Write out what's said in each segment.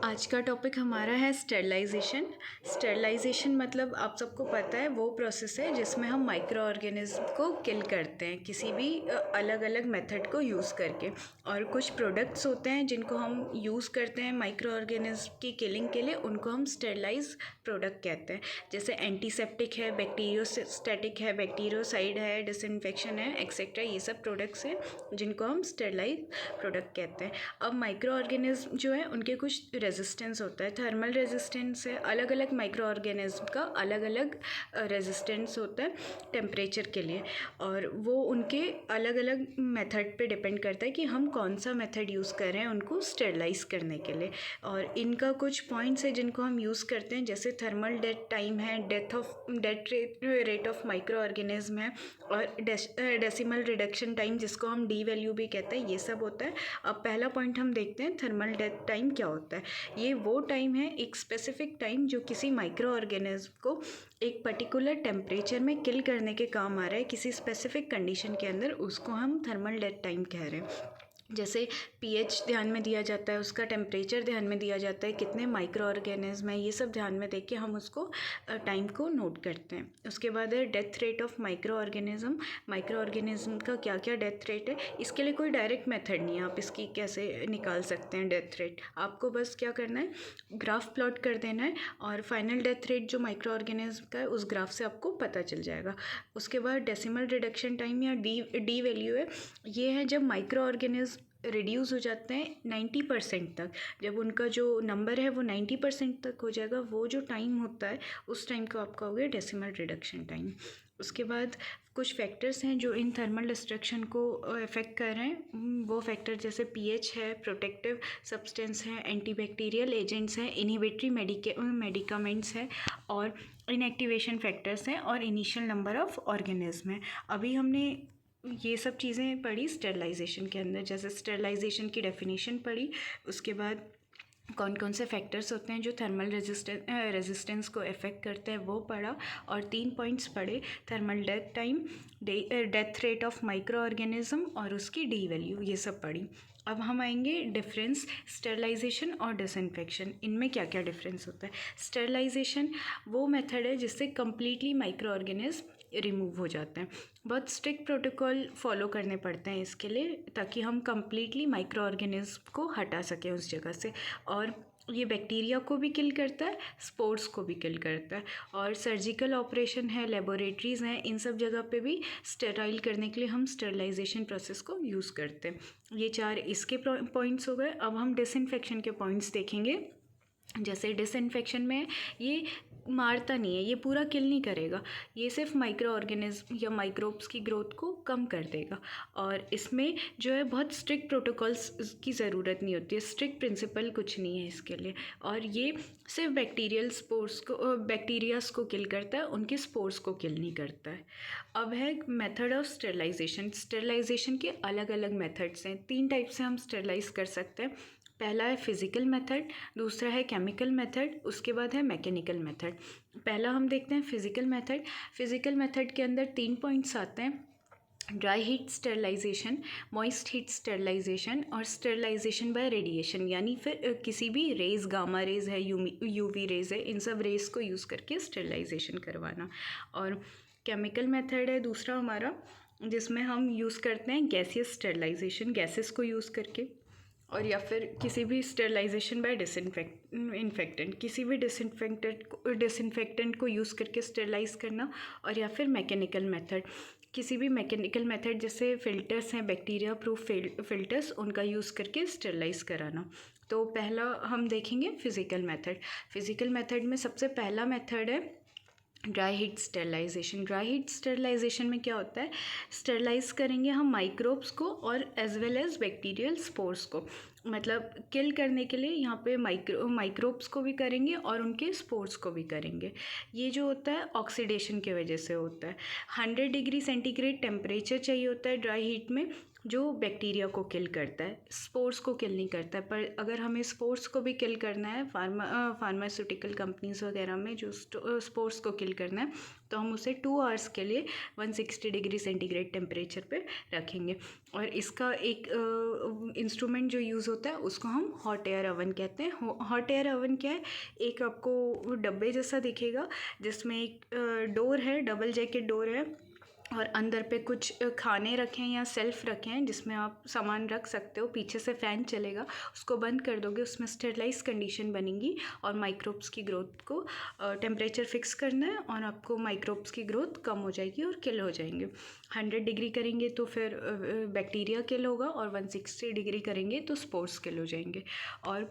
आज का टॉपिक हमारा है स्टेरलाइजेशन। स्टेरलाइजेशन मतलब आप सबको पता है वो प्रोसेस है जिसमें हम माइक्रो ऑर्गेनिज्म को किल करते हैं किसी भी अलग अलग मेथड को यूज़ करके। और कुछ प्रोडक्ट्स होते हैं जिनको हम यूज़ करते हैं माइक्रो ऑर्गेनिज्म की किलिंग के लिए, उनको हम स्टेरलाइज प्रोडक्ट कहते हैं। जैसे एंटीसेप्टिक है, बैक्टीरियोस्टैटिक है, बैक्टीरियोसाइड है, डिसइंफेक्शन है, एक्सेट्रा। ये सब प्रोडक्ट्स हैं जिनको हम स्टेरलाइज प्रोडक्ट कहते हैं। अब माइक्रो ऑर्गेनिज्म जो है उनके कुछ रेजिस्टेंस होता है, थर्मल रेजिस्टेंस है। अलग अलग माइक्रो ऑर्गेनिज्म का अलग अलग रेजिस्टेंस होता है टेम्परेचर के लिए, और वो उनके अलग अलग मेथड पे डिपेंड करता है कि हम कौन सा मेथड यूज़ कर रहे हैं उनको स्टेरलाइज करने के लिए। और इनका कुछ पॉइंट्स है जिनको हम यूज़ करते हैं, जैसे थर्मल डेथ टाइम है, death rate of micro organism है, और डेसिमल रिडक्शन टाइम जिसको हम डी वैल्यू भी कहते हैं, ये सब होता है। अब पहला पॉइंट हम देखते हैं थर्मल डेथ टाइम क्या होता है। ये वो टाइम है, एक स्पेसिफिक टाइम जो किसी माइक्रो ऑर्गेनिज्म को एक पर्टिकुलर टेम्परेचर में किल करने के काम आ रहा है किसी स्पेसिफिक कंडीशन के अंदर, उसको हम थर्मल डेथ टाइम कह रहे हैं। जैसे पीएच ध्यान में दिया जाता है, उसका टेम्परेचर ध्यान में दिया जाता है, कितने माइक्रो ऑर्गेनिज्म है, ये सब ध्यान में देख के हम उसको टाइम को नोट करते हैं। उसके बाद है death rate of micro organism. Micro organism का क्या क्या डेथ रेट है, इसके लिए कोई डायरेक्ट मेथड नहीं है आप इसकी कैसे निकाल सकते हैं डेथ रेट। आपको बस क्या करना है, ग्राफ प्लॉट कर देना है और फाइनल डेथ रेट जो माइक्रो ऑर्गेनिज्म का है उस ग्राफ से आपको पता चल जाएगा। उसके बाद डेसिमल रिडक्शन टाइम या डी वैल्यू है, ये है जब माइक्रो ऑर्गेनिज्म रिड्यूस हो जाते हैं 90% तक। जब उनका जो नंबर है वो 90% तक हो जाएगा, वो जो टाइम होता है उस टाइम को आप कहोगे डेसिमल रिडक्शन टाइम। उसके बाद कुछ फैक्टर्स हैं जो इन थर्मल डिस्ट्रक्शन को अफेक्ट कर रहे हैं। वो फैक्टर जैसे पीएच है, प्रोटेक्टिव सब्सटेंस है, एंटीबैक्टीरियल एजेंट्स हैं, इनहिबिटरी मेडिकामेंट्स है, और इनएक्टिवेशन फैक्टर्स हैं, और इनिशियल नंबर ऑफ ऑर्गेनिज्म है। अभी हमने ये सब चीज़ें पढ़ी स्टेरलाइजेशन के अंदर, जैसे स्टेरलाइजेशन की डेफिनेशन पढ़ी, उसके बाद कौन कौन से फैक्टर्स होते हैं जो थर्मल रेजिस्टेंस को अफेक्ट करते हैं वो पढ़ा, और 3 पॉइंट्स पढ़े, thermal death time, death rate of micro organism और उसकी डी वैल्यू, ये सब पढ़ी। अब हम आएंगे डिफरेंस स्टेरलाइजेशन और डिसइंफेक्शन, इनमें क्या क्या डिफरेंस होता है। स्टेरलाइजेशन वो मेथड है जिससे कम्प्लीटली माइक्रो ऑर्गेनिज्म रिमूव हो जाते हैं। बहुत स्ट्रिक्ट प्रोटोकॉल फॉलो करने पड़ते हैं इसके लिए, ताकि हम कम्प्लीटली माइक्रो ऑर्गेनिज्म को हटा सकें उस जगह से। और ये बैक्टीरिया को भी किल करता है, स्पोर्स को भी किल करता है। और सर्जिकल ऑपरेशन है, लेबोरेटरीज़ हैं, इन सब जगह पे भी स्टेराइल करने के लिए हम स्टेरलाइजेशन प्रोसेस को यूज़ करते हैं। ये 4 इसके पॉइंट्स हो गए। अब हम डिसइंफेक्शन के पॉइंट्स देखेंगे। जैसे डिसइंफेक्शन में ये मारता नहीं है, ये पूरा किल नहीं करेगा, ये सिर्फ माइक्रो ऑर्गेनिज्म या माइक्रोब्स की ग्रोथ को कम कर देगा। और इसमें जो है बहुत स्ट्रिक्ट प्रोटोकॉल्स की ज़रूरत नहीं होती है, स्ट्रिक्ट प्रिंसिपल कुछ नहीं है इसके लिए। और ये सिर्फ बैक्टीरियल स्पोर्स को, बैक्टीरियाज को किल करता है, उनके स्पोर्स को किल नहीं करता है। अब है मेथड ऑफ स्टेरलाइजेशन। स्टेरलाइजेशन के अलग अलग मेथड्स हैं, 3 टाइप से हम स्टेरलाइज कर सकते हैं। पहला है फिज़िकल मेथड, दूसरा है केमिकल मेथड, उसके बाद है मैकेनिकल मेथड। पहला हम देखते हैं फिज़िकल मेथड। फिज़िकल मेथड के अंदर 3 पॉइंट्स आते हैं, dry heat sterilisation, moist heat sterilisation, और स्टेरलाइजेशन बाय रेडिएशन, यानी फिर किसी भी रेज़, गामा रेज़ है, यूवी रेज़ है, इन सब रेज़ को यूज़ करके स्टेरलाइजेशन करवाना। और केमिकल मेथड है दूसरा हमारा, जिसमें हम यूज़ करते हैं गैसियस स्टेरलाइजेशन, गैसेस को यूज़ करके, और या फिर किसी भी स्टेरलाइजेशन बाय इन्फेक्टेंट, किसी भी डिसइंफेक्टेंट को यूज़ करके स्टेरलाइज करना, और या फिर मैकेनिकल मेथड, किसी भी मैकेनिकल मेथड जैसे फ़िल्टर्स हैं, बैक्टीरिया प्रूफ फ़िल्टर्स, उनका यूज़ करके स्टेरलाइज कराना। तो पहला हम देखेंगे फ़िज़िकल मेथड। फ़िज़िकल मेथड में सबसे पहला मेथड है dry heat sterilisation. Dry heat sterilisation में क्या होता है, स्टेरलाइज करेंगे हम माइक्रोब्स को और as well as bacterial spores को, मतलब किल करने के लिए यहाँ पे माइक्रोब्स को भी करेंगे और उनके स्पोर्स को भी करेंगे। ये जो होता है ऑक्सीडेशन की वजह से होता है। 100 डिग्री सेंटीग्रेड टेम्परेचर चाहिए होता है ड्राई हीट में, जो बैक्टीरिया को किल करता है, स्पोर्स को किल नहीं करता है। पर अगर हमें स्पोर्स को भी किल करना है, फार्मास्यूटिकल कंपनीज वगैरह में जो स्पोर्स को किल करना है, तो हम उसे 2 आवर्स के लिए 160 डिग्री सेंटीग्रेड टेम्परेचर पे रखेंगे। और इसका एक इंस्ट्रूमेंट जो यूज़ होता है उसको हम हॉट एयर ओवन कहते हैं। हॉट एयर ओवन क्या है, एक आपको डब्बे जैसा दिखेगा जिसमें एक डोर है, डबल जैकेट डोर है, और अंदर पे कुछ खाने रखे हैं या सेल्फ रखे हैं जिसमें आप सामान रख सकते हो। पीछे से फ़ैन चलेगा, उसको बंद कर दोगे, उसमें स्टेरलाइज कंडीशन बनेगी और माइक्रोब्स की ग्रोथ को टेम्परेचर फिक्स करना है और आपको माइक्रोब्स की ग्रोथ कम हो जाएगी और किल हो जाएंगे। 100 डिग्री करेंगे तो फिर बैक्टीरिया किल होगा, और 160 डिग्री करेंगे तो स्पोर्स किल हो जाएंगे। और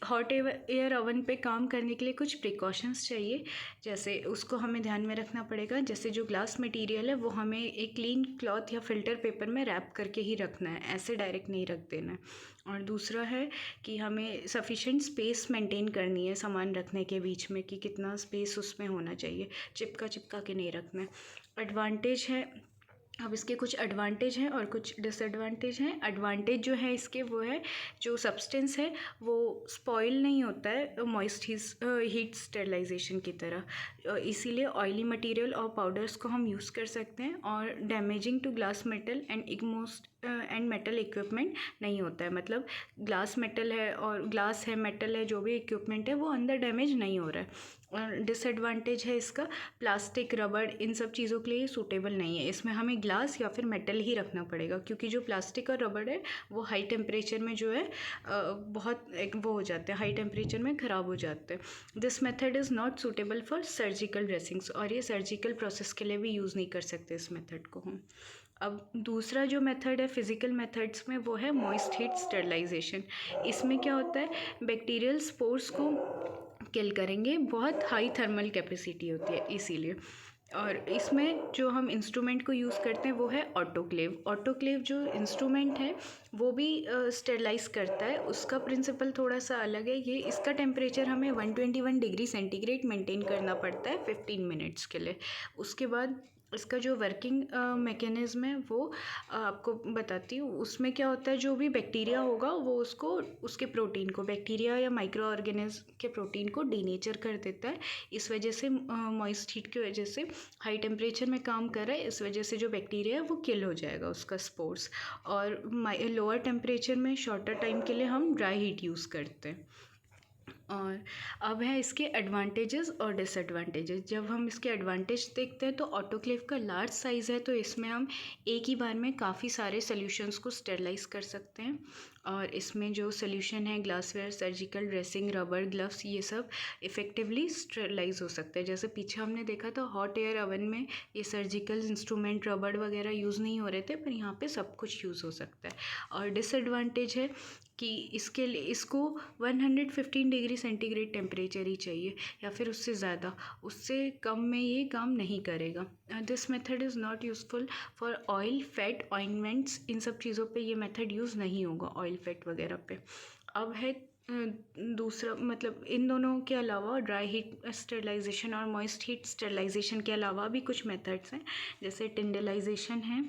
हॉट एयर ओवन पे काम करने के लिए कुछ प्रिकॉशंस चाहिए, जैसे उसको हमें ध्यान में रखना पड़ेगा। जैसे जो ग्लास मटेरियल है वो हमें एक क्लीन क्लॉथ या फिल्टर पेपर में रैप करके ही रखना है, ऐसे डायरेक्ट नहीं रख देना है। और दूसरा है कि हमें सफिशेंट स्पेस मेंटेन करनी है सामान रखने के बीच में, कि कितना स्पेस उसमें होना चाहिए, चिपका के नहीं रखना है। एडवांटेज है, अब इसके कुछ एडवांटेज हैं और कुछ डिसएडवांटेज हैं। एडवांटेज जो है इसके वो है, जो सब्सटेंस है वो स्पॉइल नहीं होता है मॉइस्ट हीट स्टेरिलाइजेशन की तरह, इसीलिए ऑयली मटेरियल और पाउडर्स को हम यूज़ कर सकते हैं। और damaging to glass metal and metal equipment नहीं होता है, मतलब ग्लास मेटल है और ग्लास है, मेटल है, जो भी इक्विपमेंट है वो अंदर डैमेज नहीं हो रहा है। और डिसएडवांटेज है इसका, प्लास्टिक, रबड़, इन सब चीज़ों के लिए सूटेबल नहीं है। इसमें हमें ग्लास या फिर मेटल ही रखना पड़ेगा, क्योंकि जो प्लास्टिक और रबड़ है वो हाई टेम्परेचर में जो है बहुत वो हो जाते हैं, हाई टेम्परेचर में ख़राब हो जाते हैं। This method is not suitable for surgical dressings, और ये सर्जिकल प्रोसेस के लिए भी यूज़ नहीं कर सकते इस मेथड को हम। अब दूसरा जो मेथड है फिज़िकल मेथड्स में, वो है मॉइस्ट हीट स्टेरिलाइजेशन। इसमें क्या होता है, बैक्टीरियल स्पोर्स को किल करेंगे, बहुत हाई थर्मल कैपेसिटी होती है इसीलिए। और इसमें जो हम इंस्ट्रूमेंट को यूज़ करते हैं वो है ऑटोक्लेव। ऑटोक्लेव जो इंस्ट्रूमेंट है वो भी स्टेरिलाइज करता है, उसका प्रिंसिपल थोड़ा सा अलग है। ये इसका टेम्परेचर हमें 121 डिग्री सेंटीग्रेड मेंटेन करना पड़ता है 15 मिनट्स के लिए। उसके बाद इसका जो वर्किंग मैकेनिज़्म है वो आपको बताती हूँ। उसमें क्या होता है, जो भी बैक्टीरिया होगा वो उसको, उसके प्रोटीन को, बैक्टीरिया या माइक्रो ऑर्गेनिज्म के प्रोटीन को डीनेचर कर देता है। इस वजह से मॉइस्ट हीट की वजह से हाई टेम्परेचर में काम कर रहा है, इस वजह से जो बैक्टीरिया है वो किल हो जाएगा, उसका स्पोर्स। और लोअर टेम्परेचर में शॉर्टर टाइम के लिए हम ड्राई हीट यूज़ करते हैं। और अब है इसके एडवांटेजेस और डिसएडवांटेजेस। जब हम इसके एडवांटेज देखते हैं तो ऑटोक्लेव का लार्ज साइज़ है, तो इसमें हम एक ही बार में काफ़ी सारे सॉल्यूशंस को स्टेरिलाइज कर सकते हैं। और इसमें जो सोल्यूशन है, glassware, surgical dressing, rubber, gloves, ये सब इफ़ेक्टिवली स्टेरिलाइज हो सकते हैं। जैसे पीछे हमने देखा था हॉट एयर ओवन में ये सर्जिकल इंस्ट्रूमेंट, रबड़ वगैरह यूज़ नहीं हो रहे थे, पर यहाँ पे सब कुछ यूज़ हो सकता है। और डिसएडवांटेज है कि इसके लिए इसको 115 डिग्री सेंटीग्रेड टेम्परेचर ही चाहिए, या फिर उससे ज़्यादा, उससे कम में ये काम नहीं करेगा। This method is not useful for oil, fat, ointments, इन सब चीज़ों पे ये मेथड यूज़ नहीं होगा, ऑयल, फैट वगैरह पे। अब है दूसरा, मतलब इन दोनों के अलावा ड्राई हीट स्टेरिलाइजेशन और मॉइस्ट हीट स्टेरिलाइजेशन के अलावा भी कुछ मेथड्स हैं, जैसे टिंडलाइजेशन है,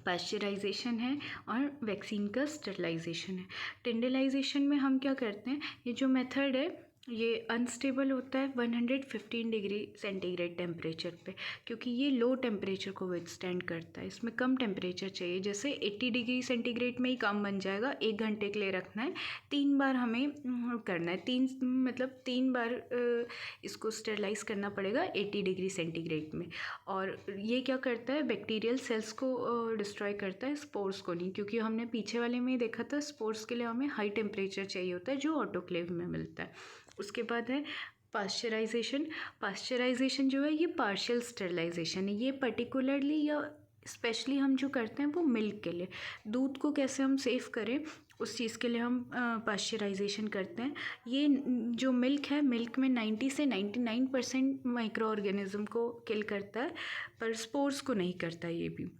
पाश्चराइजेशन है, और वैक्सीन का स्टेरिलाइजेशन है। टिंडलाइजेशन में हम क्या करते हैं, ये जो मेथड है ये अनस्टेबल होता है 115 डिग्री सेंटीग्रेड टेम्परेचर पे, क्योंकि ये लो टेम्परेचर को विथस्टैंड करता है। इसमें कम टेम्परेचर चाहिए, जैसे 80 डिग्री सेंटीग्रेड में ही काम बन जाएगा। 1 घंटे के लिए रखना है, 3 बार हमें करना है, 3 बार इसको स्टेरिलाइज करना पड़ेगा 80 डिग्री सेंटीग्रेड में। और ये क्या करता है, बैक्टीरियल सेल्स को डिस्ट्रॉय करता है, स्पोर्स को नहीं, क्योंकि हमने पीछे वाले में देखा था स्पोर्स के लिए हमें हाई टेम्परेचर चाहिए होता है, जो ऑटोक्लेव में मिलता है। उसके बाद है पाश्चराइजेशन। पाश्चराइजेशन जो है ये पार्शियल स्टेरिलाइजेशन है। ये पर्टिकुलरली या स्पेशली हम जो करते हैं वो मिल्क के लिए, दूध को कैसे हम सेव करें उस चीज़ के लिए हम पाश्चराइजेशन करते हैं। ये जो मिल्क है, मिल्क में 90 से 99% माइक्रो ऑर्गेनिज्म को किल करता है, पर स्पोर्स को नहीं करता ये भी।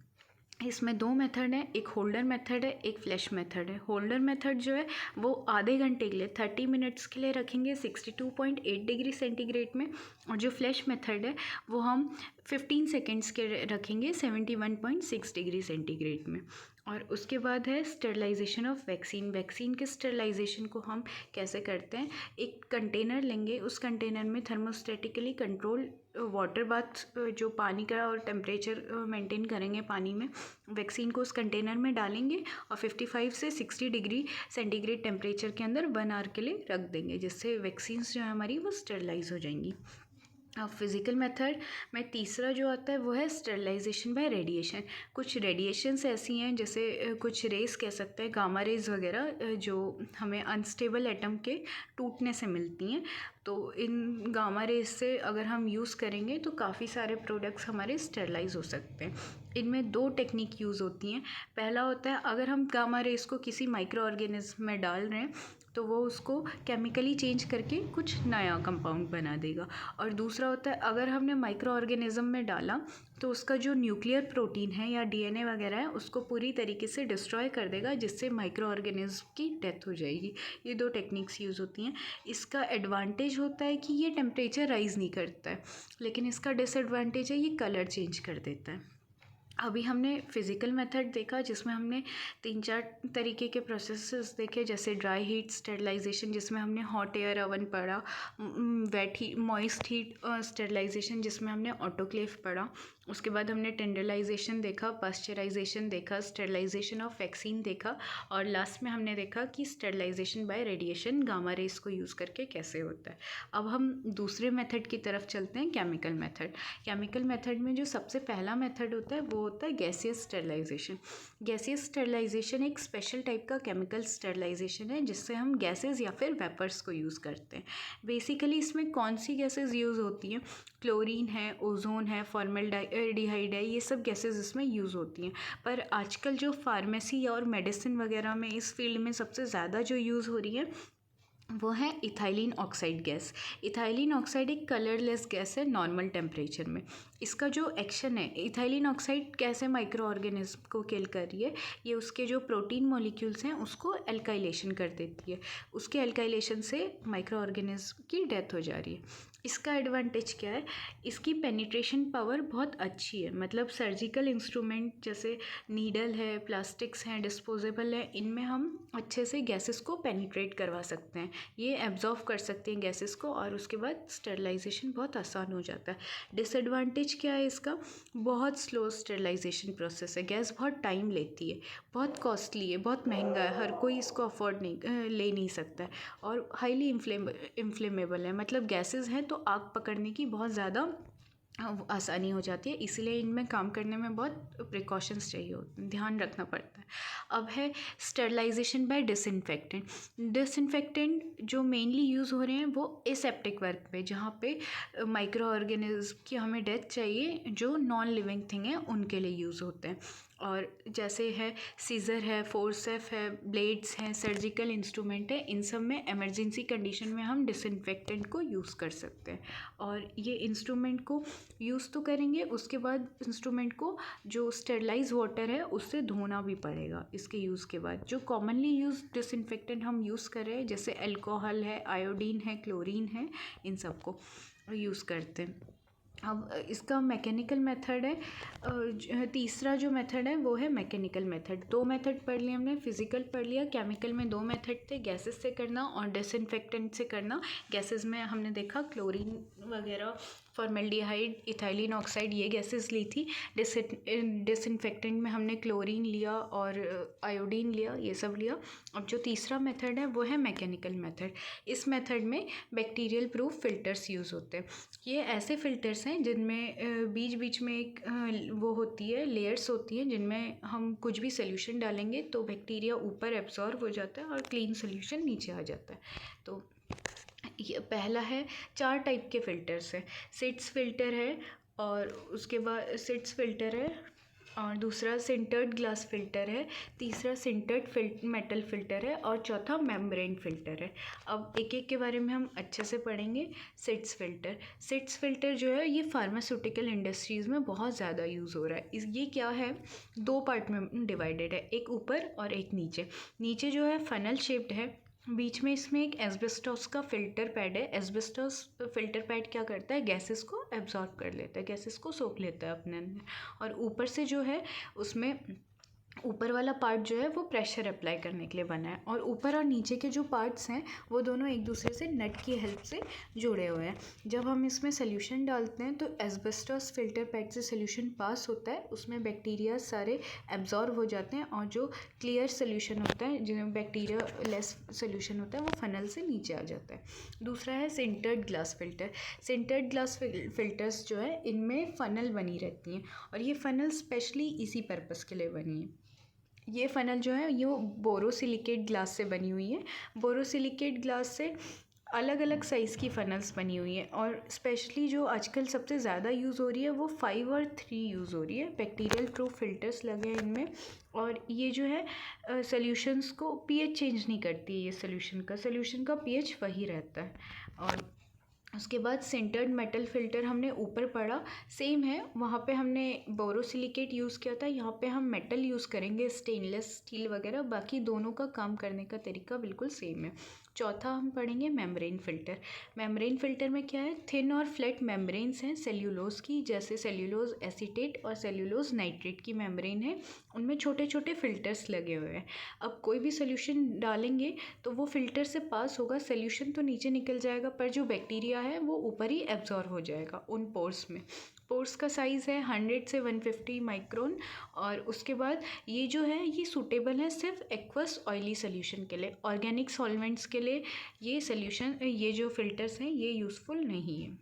इसमें 2 मेथड हैं, एक होल्डर मेथड है, एक फ्लैश मेथड है। होल्डर मेथड जो है वो आधे घंटे के लिए 30 मिनट्स के लिए रखेंगे 62.8 डिग्री सेंटीग्रेड में, और जो फ्लैश मेथड है वो हम 15 सेकेंड्स के रखेंगे 71.6 डिग्री सेंटीग्रेड में। और उसके बाद है स्टरलाइजेशन ऑफ वैक्सीन। वैक्सीन के स्टरलाइजेशन को हम कैसे करते हैं, एक कंटेनर लेंगे, उस कंटेनर में थर्मोस्टेटिकली कंट्रोल वाटर बाथ जो पानी का और टेम्परेचर मेंटेन करेंगे पानी में, वैक्सीन को उस कंटेनर में डालेंगे और 55 से 60 डिग्री सेंटीग्रेड टेम्परेचर के अंदर 1 आवर के लिए रख देंगे, जिससे वैक्सीन्स जो है हमारी वो स्टरलाइज हो जाएंगी। अब फिज़िकल मेथड में तीसरा जो आता है वो है स्टरलाइजेशन बाय रेडिएशन। कुछ रेडिएशंस ऐसी हैं, जैसे कुछ रेस कह सकते हैं, गामा रेज वगैरह, जो हमें अनस्टेबल एटम के टूटने से मिलती हैं। तो इन गामा रेज से अगर हम यूज़ करेंगे तो काफ़ी सारे प्रोडक्ट्स हमारे स्टरलाइज हो सकते हैं। इनमें 2 टेक्निक यूज़ होती हैं। पहला होता है, अगर हम गामा रेज को किसी माइक्रो ऑर्गेनिज्म में डाल रहे हैं तो वो उसको केमिकली चेंज करके कुछ नया कंपाउंड बना देगा। और दूसरा होता है, अगर हमने माइक्रो ऑर्गेनिज्म में डाला तो उसका जो न्यूक्लियर प्रोटीन है या डीएनए वगैरह है उसको पूरी तरीके से डिस्ट्रॉय कर देगा, जिससे माइक्रो ऑर्गेनिज्म की डेथ हो जाएगी। ये 2 टेक्निक्स यूज़ होती हैं। इसका एडवांटेज होता है कि ये टेम्परेचर राइज़ नहीं करता है, लेकिन इसका डिसएडवांटेज है ये कलर चेंज कर देता है। अभी हमने फ़िज़िकल मेथड देखा, जिसमें हमने 3-4 तरीके के प्रोसेसेस देखे, जैसे ड्राई हीट स्टरलाइजेशन जिसमें हमने हॉट एयर ओवन पढ़ा, wet heat moist heat sterilisation जिसमें हमने ऑटोक्लेव पढ़ा, उसके बाद हमने टेंडरलाइजेशन देखा, पास्चराइजेशन देखा, स्टरलाइजेशन ऑफ वैक्सीन देखा, और लास्ट में हमने देखा कि sterilisation by radiation gamma rays को यूज़ करके कैसे होता है। अब हम दूसरे मेथड की तरफ चलते हैं, केमिकल मेथड। केमिकल मेथड में जो सबसे पहला मेथड होता है वो होता है गैसियस स्टरलाइजेशन। गैसियस स्टरलाइजेशन एक स्पेशल टाइप का केमिकल स्टरलाइजेशन है, जिससे हम गैसेस या फिर वेपर्स को यूज़ करते हैं। बेसिकली इसमें कौन सी गैसेस यूज़ होती हैं, क्लोरीन है, ओजोन है, फॉर्मल्डिहाइड है, ये सब गैसेस इसमें यूज़ होती हैं। पर आजकल जो फार्मेसी और मेडिसिन वगैरह में इस फील्ड में सबसे ज़्यादा जो यूज़ हो रही है वो है ethylene oxide gas. Ethylene oxide एक कलरलेस गैस है नॉर्मल टेम्परेचर में। इसका जो एक्शन है, इथाइलिन ऑक्साइड कैसे माइक्रो ऑर्गेनिज्म को किल कर रही है, ये उसके जो प्रोटीन मॉलिक्यूल्स हैं उसको एल्काइलेशन कर देती है। उसके एल्काइलेशन से माइक्रो ऑर्गेनिज्म की डेथ हो जा रही है। इसका एडवांटेज क्या है, इसकी पेनिट्रेशन पावर बहुत अच्छी है। मतलब सर्जिकल इंस्ट्रूमेंट जैसे नीडल है, प्लास्टिक्स हैं, डिस्पोजेबल है, इनमें हम अच्छे से गैसेस को पेनिट्रेट करवा सकते हैं। ये एब्जॉर्व कर सकते हैं गैसेस को, और उसके बाद स्टरलाइजेशन बहुत आसान हो जाता है। डिसएडवांटेज क्या है इसका, बहुत स्लो स्टरलाइजेशन प्रोसेस है, गैस बहुत टाइम लेती है, बहुत कॉस्टली है, बहुत महंगा है, हर कोई इसको अफोर्ड नहीं ले नहीं सकता है, और हाईली इन्फ्लेमेबल है। मतलब गैसेस हैं तो आग पकड़ने की बहुत ज़्यादा आसानी हो जाती है, इसलिए इनमें काम करने में बहुत प्रिकॉशंस चाहिए होते हैं, ध्यान रखना पड़ता है। अब है स्टरलाइजेशन बाय डिसइंफेक्टेंट। डिसइंफेक्टेंट जो मेनली यूज़ हो रहे हैं वो एसेप्टिक वर्क पे, जहाँ पे माइक्रो ऑर्गेनिज्म की हमें डेथ चाहिए, जो नॉन लिविंग थिंग है उनके लिए यूज़ होते हैं। और जैसे है सीज़र है, फोर्सेप है, ब्लेड्स हैं, सर्जिकल इंस्ट्रूमेंट है, इन सब में इमरजेंसी कंडीशन में हम डिसइंफेक्टेंट को यूज़ कर सकते हैं। और ये इंस्ट्रूमेंट को यूज़ तो करेंगे, उसके बाद इंस्ट्रूमेंट को जो स्टेरलाइज वाटर है उससे धोना भी पड़ेगा इसके यूज़ के बाद। जो कॉमनली यूज़ डिसइंफेक्टेंट हम यूज़ कर रहे हैं, जैसे अल्कोहल है, आयोडीन है, क्लोरीन है, इन सब को यूज़ करते हैं। अब इसका मैकेनिकल मेथड है, तीसरा जो मेथड है वो है मैकेनिकल मेथड। 2 मेथड पढ़ लिए हमने, फिज़िकल पढ़ लिया, केमिकल में 2 मेथड थे, गैसेस से करना और डिसइंफेक्टेंट से करना। गैसेस में हमने देखा क्लोरीन वगैरह, फॉर्मल्डिहाइड, इथाइलिन ऑक्साइड, ये गैसेस ली थी। डिसइंफेक्टेंट में हमने क्लोरीन लिया और आयोडीन लिया, ये सब लिया। अब जो तीसरा मेथड है वो है मैकेनिकल मेथड। इस मेथड में बैक्टीरियल प्रूफ फ़िल्टर्स यूज़ होते हैं। ये ऐसे फ़िल्टर्स हैं जिनमें बीच बीच में एक वो होती है, लेयर्स होती हैं, जिनमें हम कुछ भी सोल्यूशन डालेंगे तो बैक्टीरिया ऊपर एब्जॉर्ब हो जाता है और क्लीन सोल्यूशन नीचे आ जाता है। तो ये पहला है, 4 टाइप के फ़िल्टर्स हैं। सिट्स फ़िल्टर है, और उसके बाद सिट्स फ़िल्टर है, और दूसरा सिंटर्ड ग्लास फ़िल्टर है, तीसरा सिंटर्ड मेटल फ़िल्टर है, और चौथा मेम्ब्रेन फ़िल्टर है। अब एक एक के बारे में हम अच्छे से पढ़ेंगे। सिट्स फ़िल्टर जो है ये फार्मास्यूटिकल इंडस्ट्रीज़ में बहुत ज़्यादा यूज़ हो रहा है। ये क्या है, 2 पार्ट में डिवाइडेड है, एक ऊपर और एक नीचे। नीचे जो है फनल शेप्ड है, बीच में इसमें एक एस्बेस्टॉस का फ़िल्टर पैड है। एस्बेस्टॉस फ़िल्टर पैड क्या करता है, गैसेस को एब्जॉर्ब कर लेता है, गैसेस को सोख लेता है अपने अंदर। और ऊपर से जो है उसमें ऊपर वाला पार्ट जो है वो प्रेशर अप्लाई करने के लिए बना है, और ऊपर और नीचे के जो पार्ट्स हैं वो दोनों एक दूसरे से नट की हेल्प से जुड़े हुए हैं। जब हम इसमें सोल्यूशन डालते हैं तो एस्बेस्टोस फिल्टर पैड से सोल्यूशन पास होता है, उसमें बैक्टीरिया सारे एब्जॉर्ब हो जाते हैं, और जो क्लियर सोल्यूशन होता है, जो बैक्टीरिया लेस सोल्यूशन होता है, वो फनल से नीचे आ जाता है। दूसरा है sintered glass filter. Sintered glass filters जो है इनमें फ़नल बनी रहती हैं, और ये फ़नल स्पेशली इसी पर्पस के लिए बनी है। ये फ़नल जो है ये बोरोसिलिकेट ग्लास से बनी हुई है। बोरोसिलिकेट ग्लास से अलग अलग साइज़ की फ़नल्स बनी हुई हैं, और स्पेशली जो आजकल सबसे ज़्यादा यूज़ हो रही है वो 5 और 3 यूज़ हो रही है। बैक्टीरियल प्रूफ फिल्टर्स लगे हैं इनमें, और ये जो है सॉल्यूशंस को पीएच चेंज नहीं करती है। ये सॉल्यूशन का पीएच वही रहता है। और उसके बाद सिंटर्ड मेटल फ़िल्टर हमने ऊपर पढ़ा, सेम है, वहाँ पे हमने बोरोसिलिकेट यूज़ किया था, यहाँ पे हम मेटल यूज़ करेंगे, स्टेनलेस स्टील वगैरह। बाकी दोनों का काम करने का तरीका बिल्कुल सेम है। चौथा हम पढ़ेंगे मेम्ब्रेन फ़िल्टर। मेम्ब्रेन फ़िल्टर में क्या है, थिन और फ्लैट मेम्ब्रेन्स हैं सेल्यूलोज की, जैसे सेल्यूलोज एसीटेट और सेल्यूलोज नाइट्रेट की मेम्ब्रेन है, उनमें छोटे छोटे फ़िल्टर्स लगे हुए हैं। अब कोई भी सोल्यूशन डालेंगे तो वो फ़िल्टर से पास होगा, सोल्यूशन तो नीचे निकल जाएगा, पर जो बैक्टीरिया है वो ऊपर ही एब्जॉर्ब हो जाएगा उन पोर्स में। पोर्स का साइज़ है 100 से 150 माइक्रोन, और उसके बाद ये जो है ये सूटेबल है सिर्फ एक्वस ऑयली सोल्यूशन के लिए। ऑर्गेनिक सॉल्वेंट्स के लिए ये सोल्यूशन, ये जो फ़िल्टर्स हैं ये यूज़फुल नहीं है।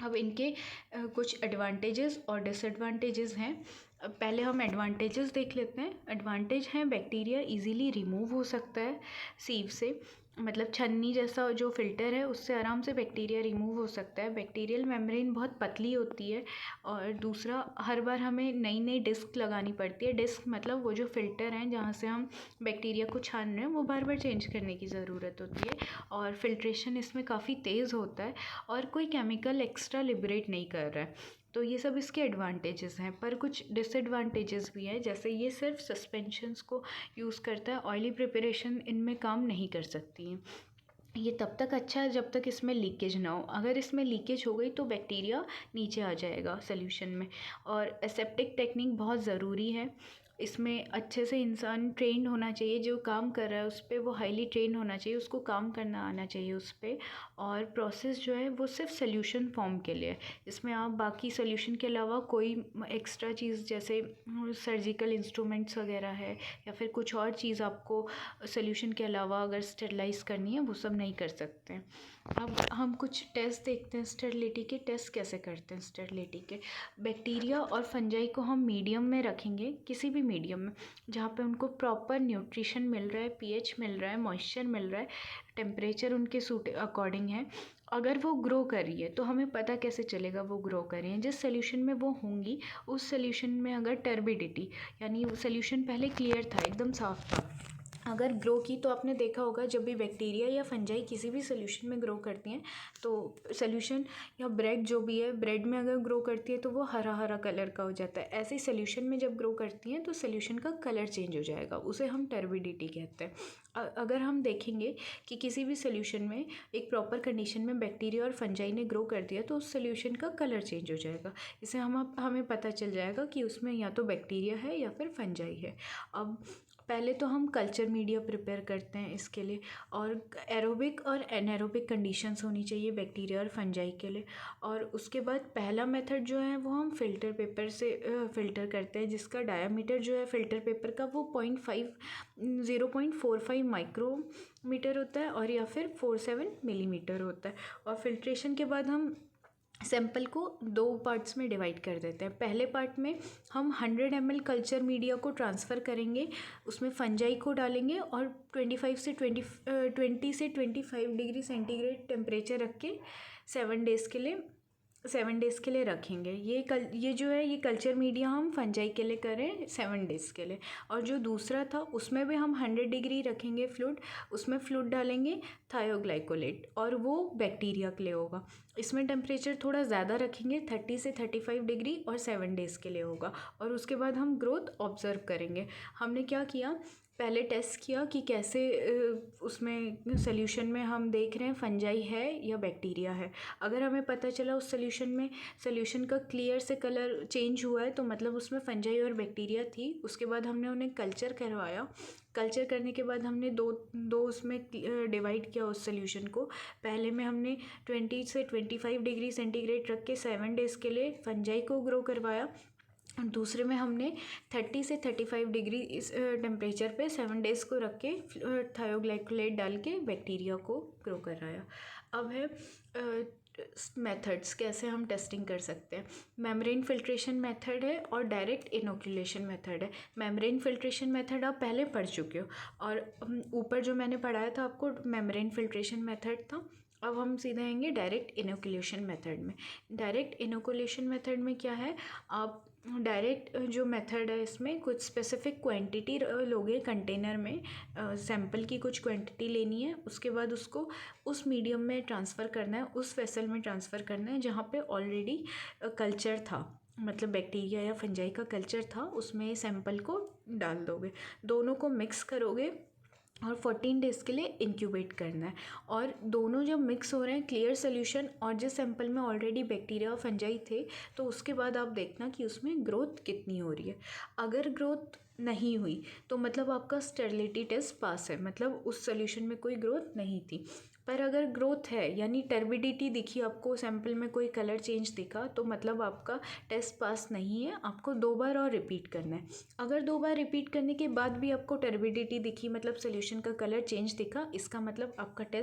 अब इनके कुछ एडवांटेजेस और डिसएडवांटेजेस हैं। पहले हम एडवांटेजेस देख लेते हैं। एडवांटेज है बैक्टीरिया इजीली रिमूव हो सकता है सीव से, मतलब छन्नी जैसा जो फ़िल्टर है उससे आराम से बैक्टीरिया रिमूव हो सकता है। बैक्टीरियल मेम्ब्रेन बहुत पतली होती है, और दूसरा हर बार हमें नई नई डिस्क लगानी पड़ती है। डिस्क मतलब वो जो फ़िल्टर हैं जहाँ से हम बैक्टीरिया को छान रहे हैं वो बार बार चेंज करने की ज़रूरत होती है, और फिल्ट्रेशन इसमें काफ़ी तेज़ होता है, और कोई केमिकल एक्स्ट्रा लिबरेट नहीं कर रहा है। तो ये सब इसके एडवांटेजेस हैं, पर कुछ डिसएडवांटेजेस भी हैं, जैसे ये सिर्फ सस्पेंशंस को यूज़ करता है, ऑयली प्रिपरेशन इनमें काम नहीं कर सकती हैं। ये तब तक अच्छा है जब तक इसमें लीकेज ना हो, अगर इसमें लीकेज हो गई तो बैक्टीरिया नीचे आ जाएगा सोल्यूशन में। और एसेप्टिक टेक्निक बहुत ज़रूरी है, इसमें अच्छे से इंसान ट्रेंड होना चाहिए, जो काम कर रहा है उस पर वो हाईली ट्रेंड होना चाहिए, उसको काम करना आना चाहिए उस पर। और प्रोसेस जो है वो सिर्फ सोल्यूशन फॉर्म के लिए है, इसमें आप बाकी सोल्यूशन के अलावा कोई एक्स्ट्रा चीज़ जैसे सर्जिकल इंस्ट्रूमेंट्स वगैरह है, या फिर कुछ और चीज़ आपको सोल्यूशन के अलावा अगर स्टेरलाइज़ करनी है वो सब नहीं कर सकते हैं। अब हम कुछ टेस्ट देखते हैं स्टेरिलिटी के। टेस्ट कैसे करते हैं स्टेरिलिटी के। बैक्टीरिया और फंजाई को हम मीडियम में रखेंगे, किसी भी मीडियम में जहाँ पे उनको प्रॉपर न्यूट्रिशन मिल रहा है, पीएच मिल रहा है, मॉइस्चर मिल रहा है, टेम्परेचर उनके सूट अकॉर्डिंग है। अगर वो ग्रो कर रही है तो हमें पता कैसे चलेगा वो ग्रो कर रही हैं, जिस सोल्यूशन में वो होंगी उस सोल्यूशन में अगर टर्बिडिटी, यानी वो सोल्यूशन पहले क्लियर था, एकदम साफ था, अगर ग्रो की, तो आपने देखा होगा जब भी बैक्टीरिया या फंजाई किसी भी सोल्यूशन में ग्रो करती हैं तो सोल्यूशन या ब्रेड जो भी है, ब्रेड में अगर ग्रो करती है तो वो हरा हरा कलर का हो जाता है। ऐसे ही सोल्यूशन में जब ग्रो करती हैं तो सोल्यूशन का कलर चेंज हो जाएगा, उसे हम टर्बिडिटी कहते हैं। अगर हम देखेंगे कि किसी भी सोल्यूशन में एक प्रॉपर कंडीशन में बैक्टीरिया और फंजाई ने ग्रो कर दिया तो उस सोल्यूशन का कलर चेंज हो जाएगा। इससे हमें पता चल जाएगा कि उसमें या तो बैक्टीरिया है या फिर फंजाई है। अब पहले तो हम कल्चर मीडिया प्रिपेयर करते हैं इसके लिए, और एरोबिक और एनारोबिक कंडीशंस होनी चाहिए बैक्टीरिया और फंजाई के लिए। और उसके बाद पहला मेथड जो है वो हम फ़िल्टर पेपर से फ़िल्टर करते हैं, जिसका डायामीटर जो है फ़िल्टर पेपर का वो 0.45 माइक्रोमीटर होता है, और या फिर 47 मिलीमीटर होता है। और फिल्ट्रेशन के बाद हम सैंपल को 2 पार्ट्स में डिवाइड कर देते हैं। पहले पार्ट में हम 100 ml कल्चर मीडिया को ट्रांसफ़र करेंगे, उसमें फंजाई को डालेंगे, और 20 से 25 डिग्री सेंटीग्रेड टेम्परेचर रख के 7 डेज़ के लिए रखेंगे। ये जो है ये कल्चर मीडिया हम फंजाई के लिए करें 7 डेज़ के लिए। और जो दूसरा था उसमें भी हम 100 डिग्री रखेंगे फ्लूइड, उसमें फ्लूइड डालेंगे थायोग्लाइकोलेट, और वो बैक्टीरिया के लिए होगा। इसमें टेम्परेचर थोड़ा ज़्यादा रखेंगे, 30 से 35 डिग्री, और 7 डेज़ के लिए होगा। और उसके बाद हम ग्रोथ ऑब्ज़र्व करेंगे। हमने क्या किया, पहले टेस्ट किया कि कैसे उसमें सॉल्यूशन में हम देख रहे हैं फंजाई है या बैक्टीरिया है। अगर हमें पता चला उस सॉल्यूशन का क्लियर से कलर चेंज हुआ है तो मतलब उसमें फंजाई और बैक्टीरिया थी। उसके बाद हमने उन्हें कल्चर करवाया। कल्चर करने के बाद हमने दो उसमें डिवाइड किया उस सॉल्यूशन को। पहले में हमने 20 से 25 डिग्री सेंटीग्रेड रख के 7 डेज़ के लिए फंजाई को ग्रो करवाया। दूसरे में हमने 30 से 35 डिग्री इस टेम्परेचर पे 7 डेज़ को रख के थायोग्लाइकोलेट डाल के बैक्टीरिया को ग्रो कराया। अब है मेथड्स, कैसे हम टेस्टिंग कर सकते हैं। मेम्ब्रेन फिल्ट्रेशन मेथड है और डायरेक्ट इनोकुलेशन मेथड है। मेम्ब्रेन फिल्ट्रेशन मेथड आप पहले पढ़ चुके हो और ऊपर जो मैंने पढ़ाया था आपको मेम्ब्रेन फिल्ट्रेशन मेथड था। अब हम सीधे आएंगे डायरेक्ट इनोकुलेशन मेथड में। डायरेक्ट इनोकुलेशन मेथड में क्या है, आप डायरेक्ट जो मेथड है इसमें कुछ स्पेसिफिक क्वांटिटी लोगे कंटेनर में, सैंपल की कुछ क्वांटिटी लेनी है। उसके बाद उसको उस मीडियम में ट्रांसफ़र करना है, उस वेसल में ट्रांसफ़र करना है जहाँ पे ऑलरेडी कल्चर था, मतलब बैक्टीरिया या फंजाई का कल्चर था, उसमें सैंपल को डाल दोगे। दोनों को मिक्स करोगे और 14 डेज़ के लिए इंक्यूबेट करना है। और दोनों जब मिक्स हो रहे हैं क्लियर सोल्यूशन और जिस सैंपल में ऑलरेडी बैक्टीरिया और फंजाई थे, तो उसके बाद आप देखना कि उसमें ग्रोथ कितनी हो रही है। अगर ग्रोथ नहीं हुई तो मतलब आपका स्टेरिलिटी टेस्ट पास है, मतलब उस सोल्यूशन में कोई ग्रोथ नहीं थी। पर अगर ग्रोथ है यानी टर्बिडिटी दिखी आपको, सैंपल में कोई कलर चेंज दिखा, तो मतलब आपका टेस्ट पास नहीं है, आपको 2 बार और रिपीट करना है। अगर 2 बार रिपीट करने के बाद भी आपको टर्बिडिटी दिखी, मतलब सोल्यूशन का कलर चेंज दिखा, इसका मतलब आपका टेस्ट